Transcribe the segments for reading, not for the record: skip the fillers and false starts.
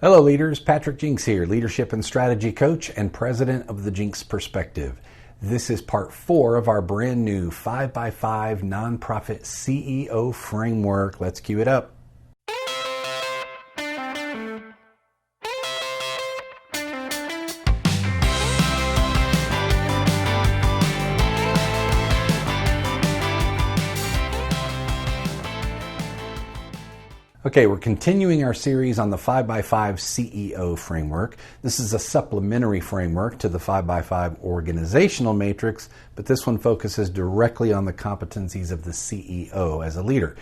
Hello leaders, Patrick Jinks here, leadership and strategy coach and president of the Jinks Perspective. This is part 4 of our brand new 5x5 nonprofit CEO framework. Let's cue it up. Okay, we're continuing our series on the 5x5 CEO framework. This is a supplementary framework to the 5x5 organizational matrix, but this one focuses directly on the competencies of the CEO as a leader.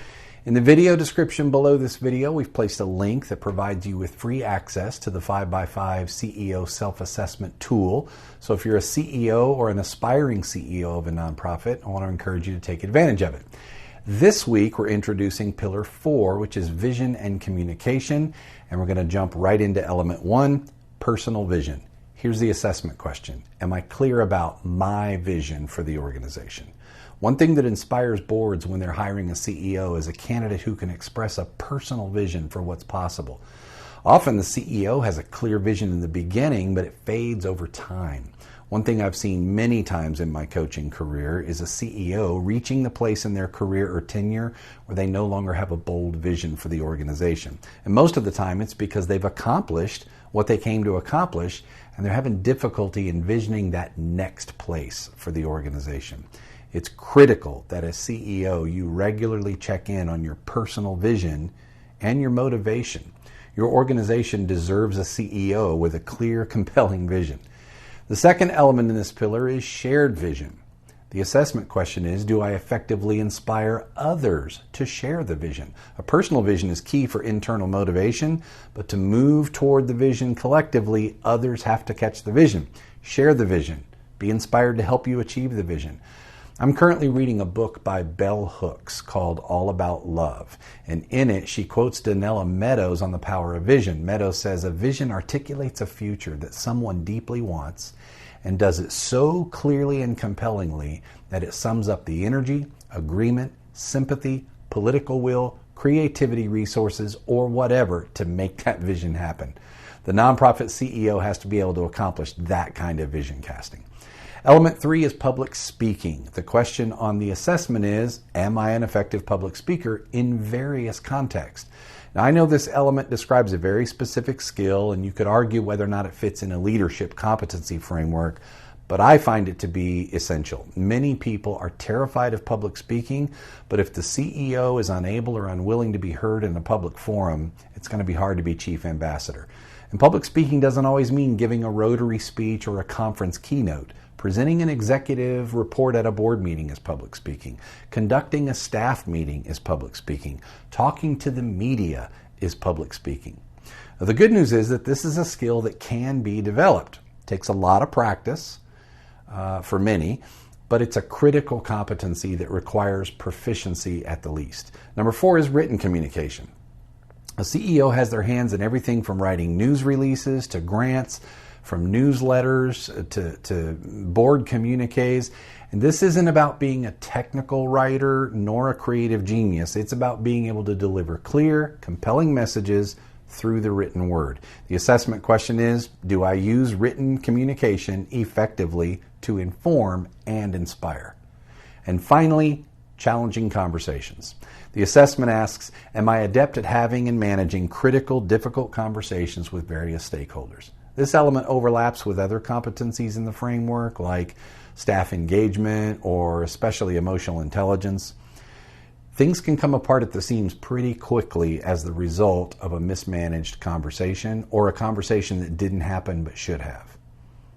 In the video description below this video, we've placed a link that provides you with free access to the 5x5 CEO self-assessment tool. So if you're a CEO or an aspiring CEO of a nonprofit, I want to encourage you to take advantage of it. This week, we're introducing Pillar 4, which is vision and communication, and we're going to jump right into Element 1, personal vision. Here's the assessment question. Am I clear about my vision for the organization? One thing that inspires boards when they're hiring a CEO is a candidate who can express a personal vision for what's possible. Often the CEO has a clear vision in the beginning, but it fades over time. One thing I've seen many times in my coaching career is a CEO reaching the place in their career or tenure where they no longer have a bold vision for the organization. And most of the time it's because they've accomplished what they came to accomplish and they're having difficulty envisioning that next place for the organization. It's critical that as CEO you regularly check in on your personal vision and your motivation. Your organization deserves a CEO with a clear, compelling vision. The second element in this pillar is shared vision. The assessment question is, do I effectively inspire others to share the vision? A personal vision is key for internal motivation, but to move toward the vision collectively, others have to catch the vision. Share the vision. Be inspired to help you achieve the vision. I'm currently reading a book by Bell Hooks called All About Love. And in it, she quotes Donella Meadows on the power of vision. Meadows says, a vision articulates a future that someone deeply wants and does it so clearly and compellingly that it sums up the energy, agreement, sympathy, political will, creativity, resources, or whatever to make that vision happen. The nonprofit CEO has to be able to accomplish that kind of vision casting. Element 3 is public speaking. The question on the assessment is, am I an effective public speaker in various contexts? Now, I know this element describes a very specific skill, and you could argue whether or not it fits in a leadership competency framework, but I find it to be essential. Many people are terrified of public speaking, but if the CEO is unable or unwilling to be heard in a public forum, it's going to be hard to be chief ambassador. And public speaking doesn't always mean giving a Rotary speech or a conference keynote. Presenting an executive report at a board meeting is public speaking. Conducting a staff meeting is public speaking. Talking to the media is public speaking. Now, the good news is that this is a skill that can be developed. It takes a lot of practice for many, but it's a critical competency that requires proficiency at the least. Number 4 is written communication. A CEO has their hands in everything from writing news releases to grants, from newsletters to board communiques. And this isn't about being a technical writer nor a creative genius. It's about being able to deliver clear, compelling messages through the written word. The assessment question is, do I use written communication effectively to inform and inspire? And finally, challenging conversations. The assessment asks, am I adept at having and managing critical, difficult conversations with various stakeholders? This element overlaps with other competencies in the framework like staff engagement or especially emotional intelligence. Things can come apart at the seams pretty quickly as the result of a mismanaged conversation or a conversation that didn't happen but should have.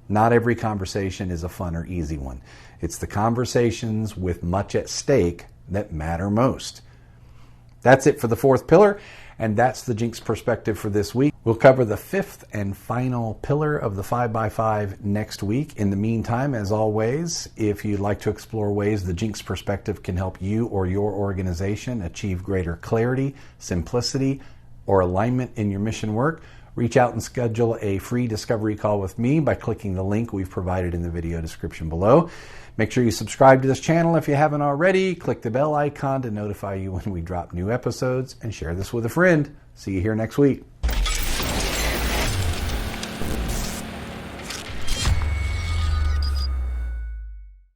Not every conversation is a fun or easy one. It's the conversations with much at stake that matter most. That's it for the 4th pillar, and that's the Jinks Perspective for this week. We'll cover the 5th and final pillar of the 5x5 next week. In the meantime, as always, if you'd like to explore ways the Jinks Perspective can help you or your organization achieve greater clarity, simplicity, or alignment in your mission work, reach out and schedule a free discovery call with me by clicking the link we've provided in the video description below. Make sure you subscribe to this channel if you haven't already. Click the bell icon to notify you when we drop new episodes, and share this with a friend. See you here next week.